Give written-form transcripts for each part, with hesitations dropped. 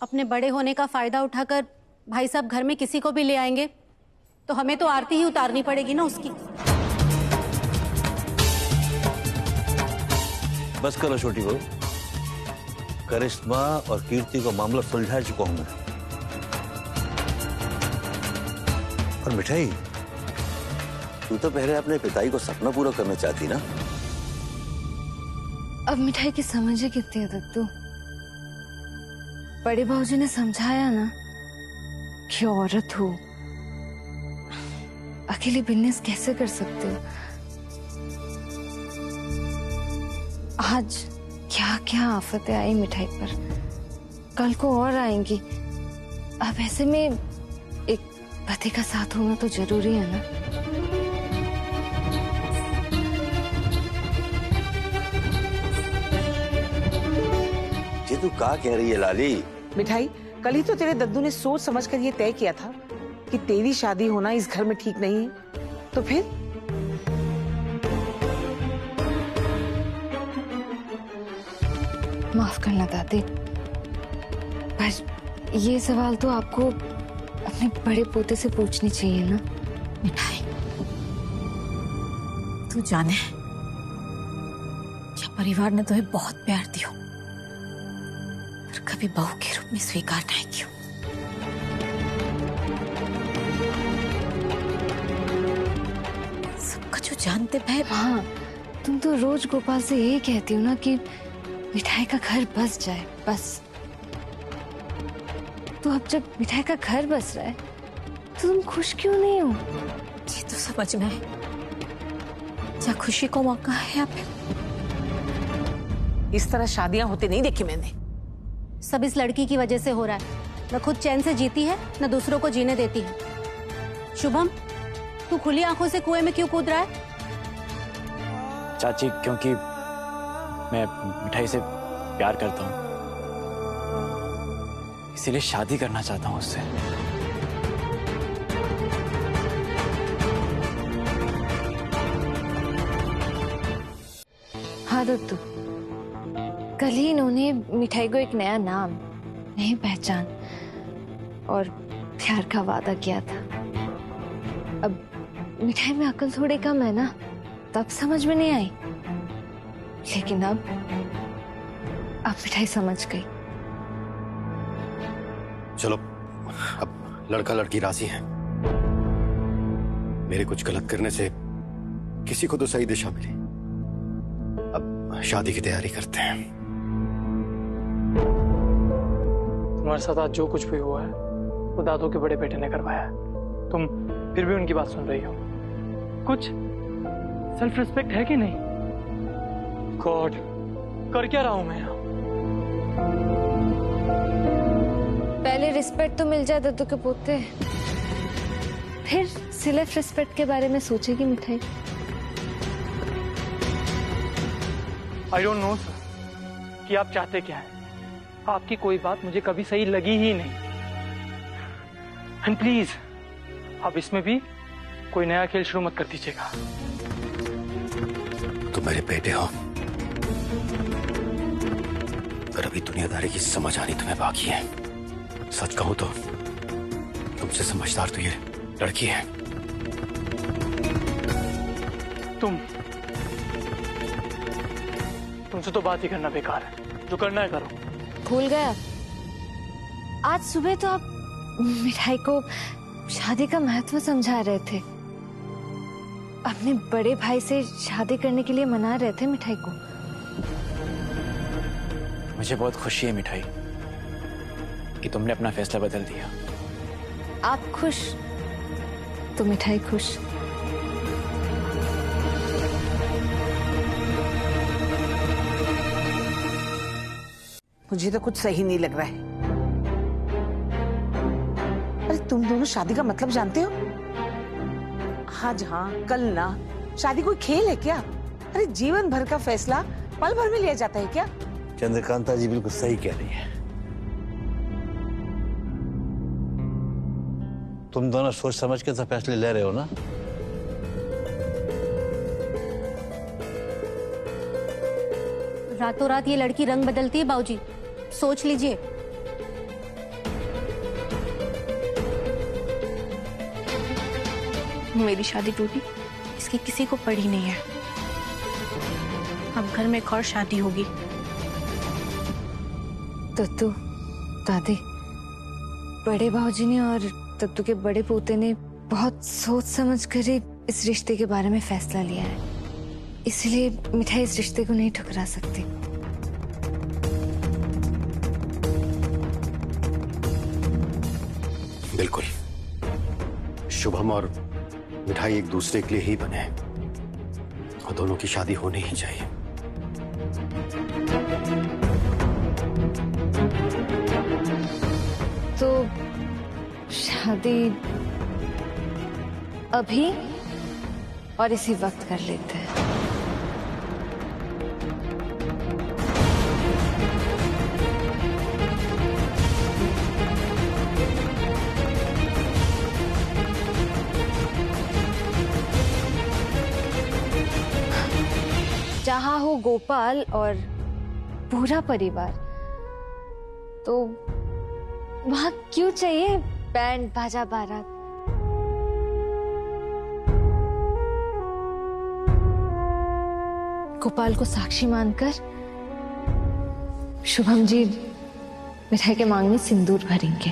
अपने बड़े होने का फायदा उठाकर भाई साहब घर में किसी को भी ले आएंगे तो हमें तो आरती ही उतारनी पड़ेगी ना उसकी। बस करो छोटी बहू, करिश्मा और कीर्ति को मामला सुलझा चुका हूं मैं। और मिठाई, तू तो पहले अपने पिताई को सपना पूरा करना चाहती ना। अब मिठाई की समझे कितनी है दत्तू? बड़े भाऊजी ने समझाया ना कि औरत हो, अकेले बिजनेस कैसे कर सकते हो। आज क्या क्या आफतें आई मिठाई पर, कल को और आएंगी। अब ऐसे में एक पति का साथ होना तो जरूरी है ना। ये तू क्या कह रही है लाली? मिठाई, कल ही तो तेरे दद्दू ने सोच समझ कर ये तय किया था कि तेरी शादी होना इस घर में ठीक नहीं है, तो फिर माफ करना दादी, पर ये सवाल तो आपको अपने बड़े पोते से पूछनी चाहिए ना। मिठाई, तू जाने क्या परिवार ने तुम्हें बहुत प्यार दिया, पर कभी बहू के रूप में स्वीकार नहीं किया। सबका जो जानते भाई। हाँ, तुम तो रोज गोपाल से यही कहती हो ना कि मिठाई का घर बस जाए, बस। तो अब जब मिठाई का घर बस रहा है तो तुम खुश क्यों नहीं हो? ये तो समझ में है, क्या खुशी को मौका है यहाँ पे। इस तरह शादियां होते नहीं देखी मैंने। सब इस लड़की की वजह से हो रहा है। न खुद चैन से जीती है, न दूसरों को जीने देती है। शुभम, तू खुली आंखों से कुएं में क्यों कूद रहा है? चाची, क्योंकि मैं मिठाई से प्यार करता हूँ, इसीलिए शादी करना चाहता हूँ उससे। हाँ दत्तू, कल ही इन्होंने मिठाई को एक नया नाम, नई पहचान और प्यार का वादा किया था। अब मिठाई में अकल थोड़ी कम है ना, तब समझ में नहीं आई, लेकिन अब मिठाई समझ गई। चलो, अब लड़का लड़की राजी हैं। मेरे कुछ गलत करने से किसी को तो सही दिशा मिली। अब शादी की तैयारी करते हैं। तुम्हारे साथ आज जो कुछ भी हुआ है वो दादू के बड़े बेटे ने करवाया है। तुम फिर भी उनकी बात सुन रही हो। कुछ सेल्फ रिस्पेक्ट है कि नहीं? गॉड, कर क्या रहा हूं मैं यहाँ? पहले रिस्पेक्ट तो मिल जाए दत्तू के पोते, फिर सेल्फ रिस्पेक्ट के बारे में सोचेगी मिठाई। आई डोंट नो सर कि आप चाहते क्या हैं। आपकी कोई बात मुझे कभी सही लगी ही नहीं। एंड प्लीज, आप इसमें भी कोई नया खेल शुरू मत कर दीजिएगा। तुम मेरे बेटे हो, पर अभी दुनियादारी की समझ आनी तुम्हें बाकी है। सच कहूं तो तुमसे समझदार तो ये लड़की है। तुमसे तो बात ही करना बेकार है। जो करना है करो। भूल गया, आज सुबह तो आप मिठाई को शादी का महत्व समझा रहे थे, अपने बड़े भाई से शादी करने के लिए मना रहे थे मिठाई को। मुझे बहुत खुशी है मिठाई कि तुमने अपना फैसला बदल दिया। आप खुश तो मिठाई खुश। मुझे तो कुछ सही नहीं लग रहा है। अरे तुम दोनों शादी का मतलब जानते हो? आज हाँ कल ना। शादी कोई खेल है क्या? अरे जीवन भर का फैसला पल भर में लिया जाता है क्या? चंद्रकांता जी बिल्कुल सही कह रही है। तुम दोनों सोच समझ के तो फैसले ले रहे हो ना। रातों रात ये लड़की रंग बदलती है बाबूजी, सोच लीजिए। मेरी शादी टूटी, इसकी किसी को पड़ी नहीं है। अब घर में एक और शादी होगी। तत्तू, दादी, बड़े भाऊजी ने और तत्तू के बड़े पोते ने बहुत सोच समझ कर ही इस रिश्ते के बारे में फैसला लिया है, इसलिए मिठाई इस रिश्ते को नहीं ठुकरा सकती। बिल्कुल, शुभम और मिठाई एक दूसरे के लिए ही बने हैं और दोनों की शादी होनी ही चाहिए। तो शादी अभी और इसी वक्त कर लेते हैं। जहां हो गोपाल और पूरा परिवार, तो वहां क्यों चाहिए बैंड बाजा बारात? गोपाल को साक्षी मानकर शुभम जी मिठाई के मांग में सिंदूर भरेंगे।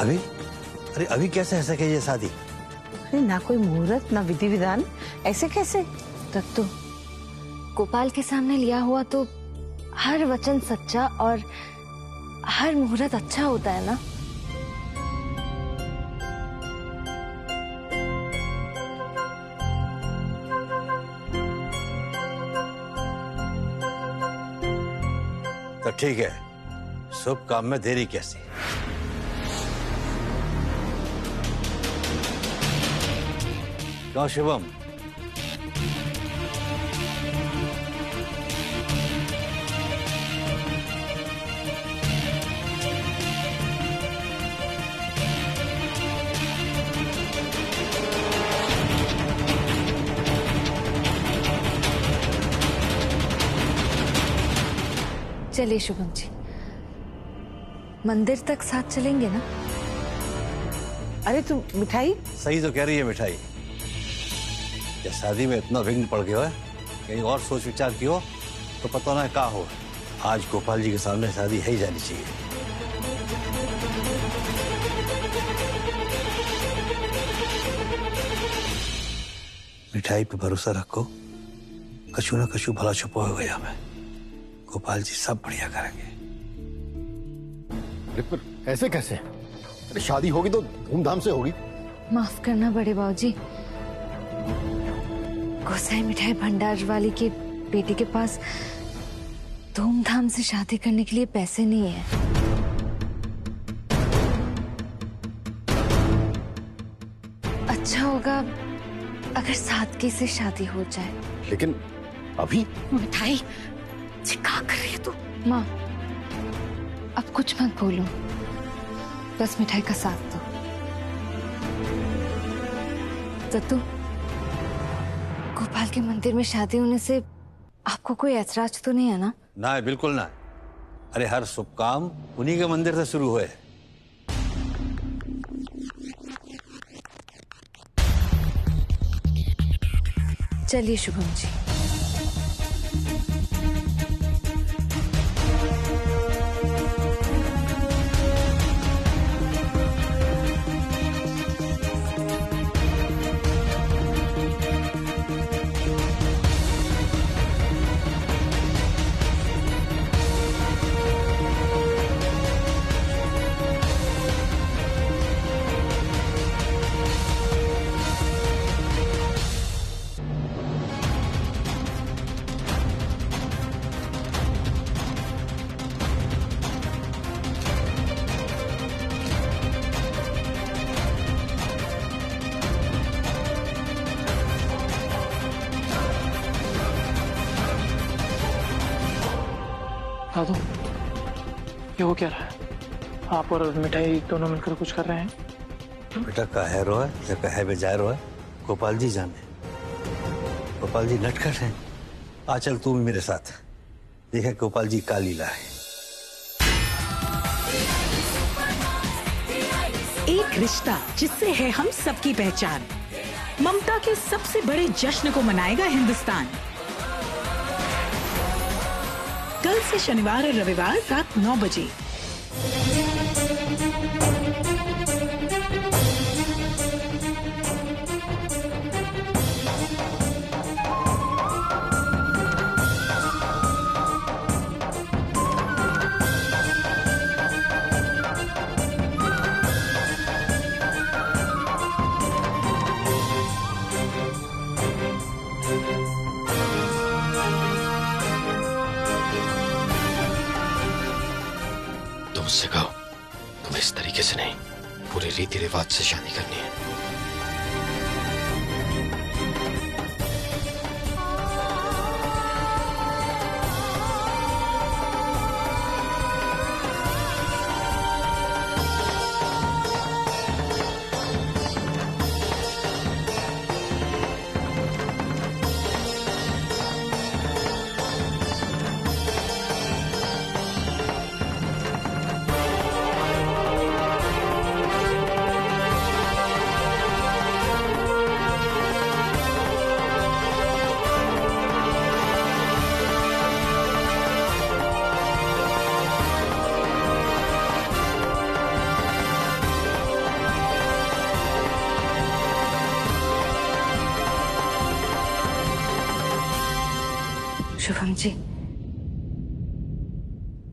अभी? अरे अभी कैसे है सके ये शादी? अरे ना कोई मुहूर्त, ना विधि विधान, ऐसे कैसे? तत्तू, गोपाल के सामने लिया हुआ तो हर वचन सच्चा और हर मुहूर्त अच्छा होता है ना। तो ठीक है, शुभ काम में देरी कैसी? क्यों शुभम? चलिए शुभम जी, मंदिर तक साथ चलेंगे ना? अरे तुम मिठाई, सही तो कह रही है मिठाई। या शादी में इतना विघ्न पड़ गया है, कहीं और सोच विचार की हो तो पता ना क्या हो। आज गोपाल जी के सामने शादी है ही जानी चाहिए। मिठाई पे भरोसा रखो, कछु ना कछु भला छुपा हो गया हमें। गोपाल जी सब बढ़िया करेंगे। पर ऐसे कैसे? अरे शादी होगी तो धूमधाम से होगी। माफ करना बड़े बाबूजी, गोसाई मिठाई भंडार वाली की बेटी के पास धूमधाम से शादी करने के लिए पैसे नहीं है। अच्छा होगा अगर सादगी से शादी हो जाए। लेकिन अभी मिठाई क्या कर रही है तू? माँ, अब कुछ मत बोलो, बस मिठाई का साथ दो। तत्तू, गोपाल के मंदिर में शादी होने से आपको कोई ऐतराज तो नहीं है ना? ना, बिल्कुल ना। अरे हर शुभ काम उन्हीं के मंदिर से शुरू हुए। चलिए शुभम जी। दादू, ये हो क्या रहा है? आप और मिठाई दोनों मिलकर कुछ कर रहे हैं? बेटा कहे रोए या कहे बेजाय रोए, गोपाल जी जाने। गोपाल जी नटखट हैं। आ चल तू भी मेरे साथ, देखा गोपाल जी का लीला है। एक रिश्ता जिससे है हम सबकी पहचान, ममता के सबसे बड़े जश्न को मनाएगा हिंदुस्तान। कल से शनिवार और रविवार रात 9 बजे। मुझसे कहो तुम्हें इस तरीके से नहीं, पूरे रीति रिवाज से शादी करनी है। शुभम जी,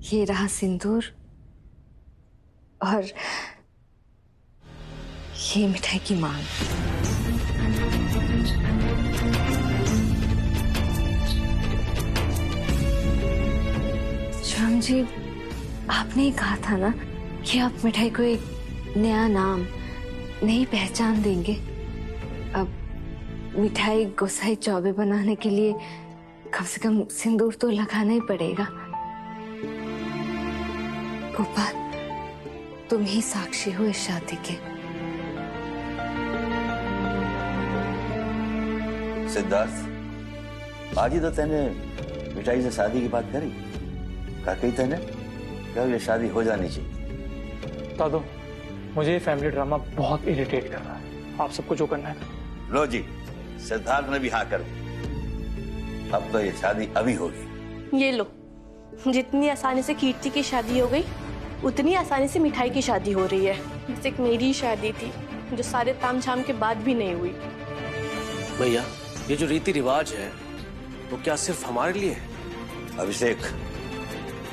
ये रहा सिंदूर और ये मिठाई की मांग। शुभम जी, आपने ही कहा था ना कि आप मिठाई को एक नया नाम, नई पहचान देंगे। अब मिठाई गोसाई चौबे बनाने के लिए कम से कम सिंदूर तो लगाना ही पड़ेगा। गोपाल, तुम ही साक्षी हो इस शादी के। सिद्धार्थ, आज ही तो तैने मिठाई से शादी की बात करी, कहा कही तैने क्या ये शादी हो जानी चाहिए। दादू, मुझे ये फैमिली ड्रामा बहुत इरिटेट कर रहा है। आप सबको जो करना है। लो जी, सिद्धार्थ ने भी हाँ कर दी। अब तो ये शादी अभी होगी। ये लो, जितनी आसानी से कीर्ति की शादी हो गई, उतनी आसानी से मिठाई की शादी हो रही है। बस एक मेरी शादी थी जो सारे तामझाम के बाद भी नहीं हुई। भैया, ये जो रीति रिवाज है वो क्या सिर्फ हमारे लिए है? अभिषेक,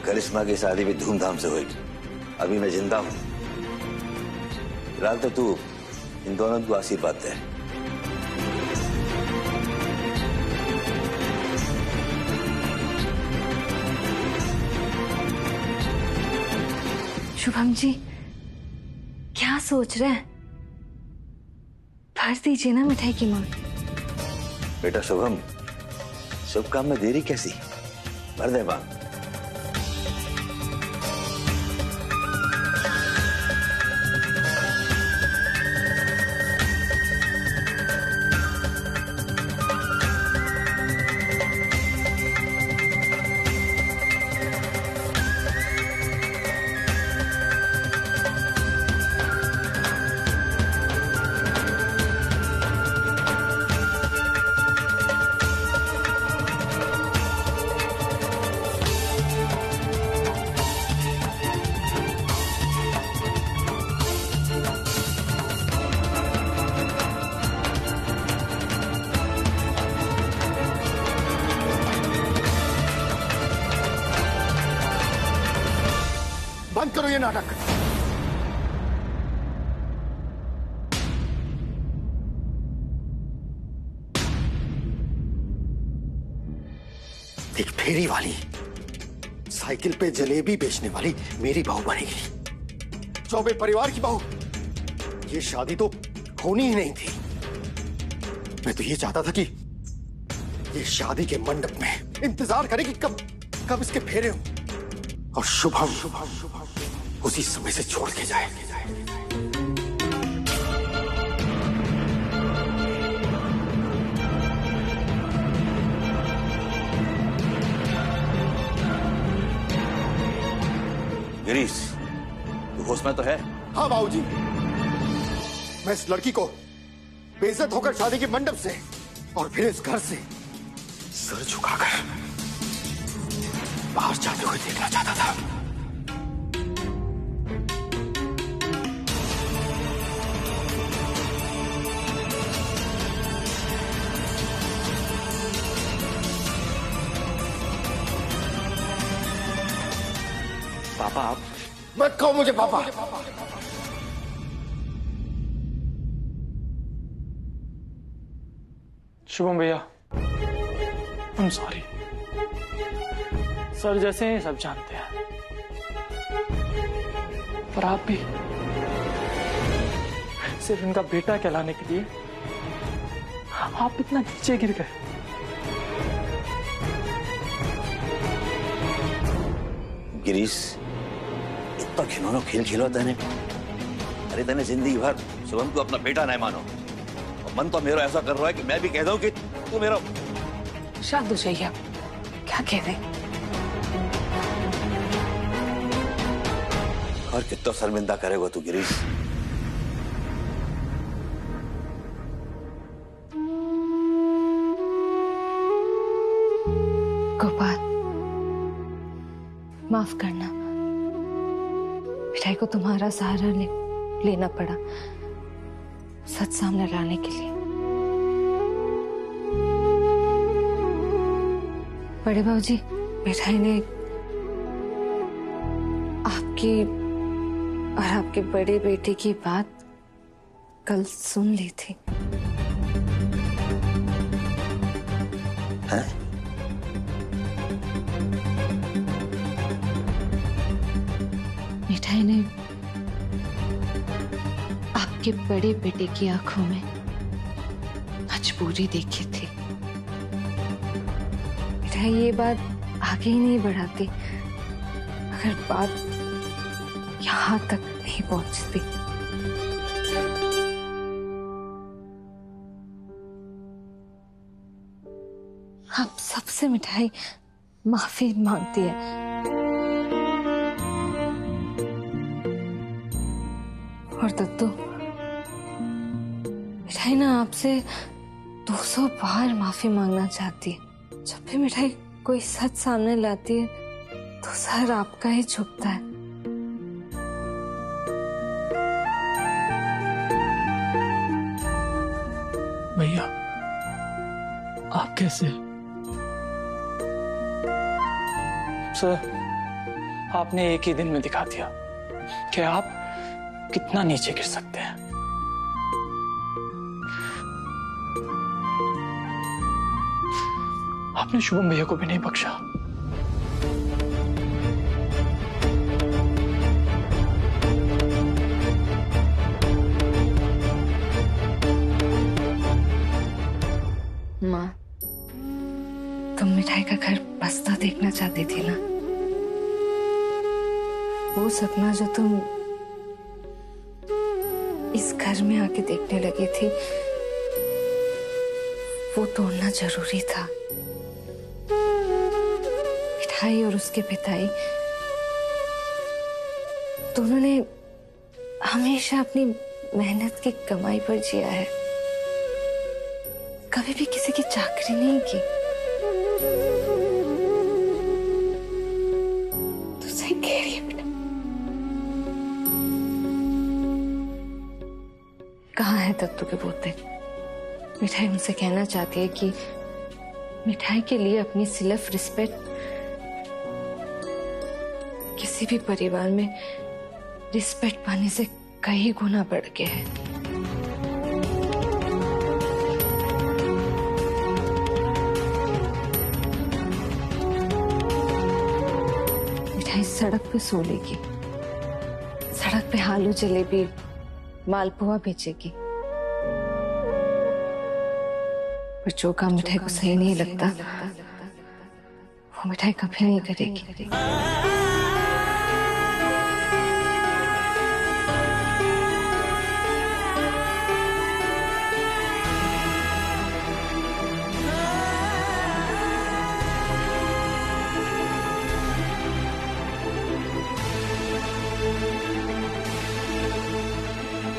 करिश्मा की शादी भी धूमधाम से होगी। अभी मैं जिंदा हूँ, फिलहाल तो तू इन दोनों को आशीर्वाद दे। शुभम जी, क्या सोच रहे हैं? भर दीजिए ना मिठाई की मांग। बेटा शुभम, शुभ काम में देरी कैसी? भर दे मांग। बंद करो ये नाटक। एक फेरी वाली, साइकिल पे जलेबी बेचने वाली मेरी बहू बनेगी, चौबे परिवार की बहू। ये शादी तो होनी ही नहीं थी। मैं तो ये चाहता था कि ये शादी के मंडप में इंतजार करे कि कब इसके फेरे हो और शुभम उसी समय से छोड़ के जाए। गिरीश, तू होश में तो है? हाँ बाबूजी, मैं इस लड़की को बेइज्जत होकर शादी के मंडप से और फिर इस घर से सर झुकाकर बाहर जाते हुए देखना चाहता था। पापा आप मत कहो मुझे पापा। शुभम भैया, आई एम सॉरी। सर जैसे हैं सब जानते हैं, पर आप भी सिर्फ इनका बेटा कहलाने के लिए आप इतना नीचे गिर गए। गिरीश, इतना खिलौना खेल खेलो तेने। अरे तेने जिंदगी भर शुभम को अपना बेटा नहीं मानो, और मन तो मेरा ऐसा कर रहा है कि मैं भी कह दूं कि तू मेरा। शांत हो जाइए आप, क्या कह रहे हैं? और कितना शर्मिंदा करेगा तू गिरीश। गोपाल, माफ करना, मिठाई को तुम्हारा सहारा लेना पड़ा सच सामने लाने के लिए। बड़े बाबूजी, मिठाई ने आपकी और आपके बड़े बेटे की बात कल सुन ली थी। हैं? मिठाई ने आपके बड़े बेटे की आंखों में मजबूरी देखी थी। मिठाई ये बात आगे ही नहीं बढ़ाती अगर बात यहां तक नहीं पहुंचती। आप सबसे मिठाई माफी मांगती है। और दत्तू, मिठाई ना आपसे 200 बार माफी मांगना चाहती है। जब भी मिठाई कोई सच सामने लाती है तो सर आपका ही झुकता है। भैया, आप कैसे? सर, आपने एक ही दिन में दिखा दिया कि आप कितना नीचे गिर सकते हैं। आपने शुभम भैया को भी नहीं बख्शा। माँ, तुम मिठाई का घर बसता देखना चाहती थी ना? वो सपना जो तुम इस घर में आके देखने लगी थी, वो तोड़ना जरूरी था। मिठाई और उसके पिताई दोनों ने हमेशा अपनी मेहनत की कमाई पर जिया है, कभी भी किसी की चाकरी नहीं की। तो सही कह रही है बेटा। कहाँ है दत्तू के पोते? मिठाई उनसे कहना चाहती है कि मिठाई के लिए अपनी सेल्फ रिस्पेक्ट किसी भी परिवार में रिस्पेक्ट पाने से कई गुना बढ़ के है। मिठाई सड़क पे सो लेगी, सड़क पे आलू जलेबी मालपुआ बेचेगी, पर जो काम मिठाई को सही नहीं लगता वो मिठाई कभी नहीं करेगी।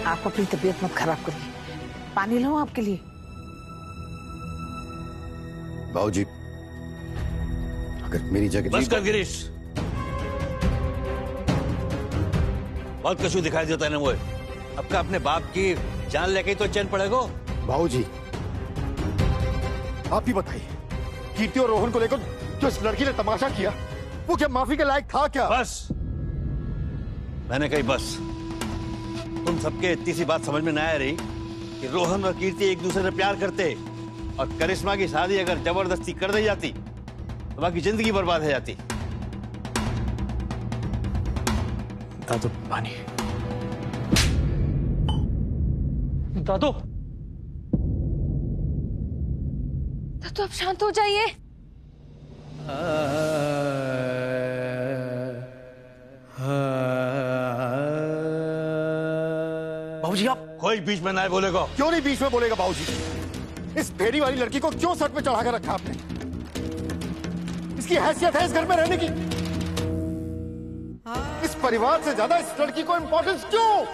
आप अपनी तबीयत मत खराब करिए, पानी लाऊं आपके लिए? बाबूजी, अगर मेरी जगह बस कर गिरीश, बहुत कछु दिखाई देता है ना वो। अब का अपने बाप की जान लेके ही तो चैन पड़ेगा। बाबूजी, आप ही बताइए, कीर्ति और रोहन को लेकर जो इस लड़की ने तमाशा किया, वो क्या माफी के लायक था क्या? बस, मैंने कही बस। तुम सबके इतनी सी बात समझ में ना आ रही कि रोहन और कीर्ति एक दूसरे से प्यार करते, और करिश्मा की शादी अगर जबरदस्ती कर दी जाती तो बाकी जिंदगी बर्बाद हो जाती। दादू, पानी। दादू, तो आप शांत हो जाइए। बाबूजी आप कोई बीच में ना बोलेगा। क्यों नहीं बीच में बोलेगा बाबूजी? इस फेरी वाली लड़की को क्यों सर पे चढ़ा कर रखा आपने? इसकी हैसियत है इस घर में रहने की? इस परिवार से ज्यादा इस लड़की को इंपॉर्टेंस क्यों?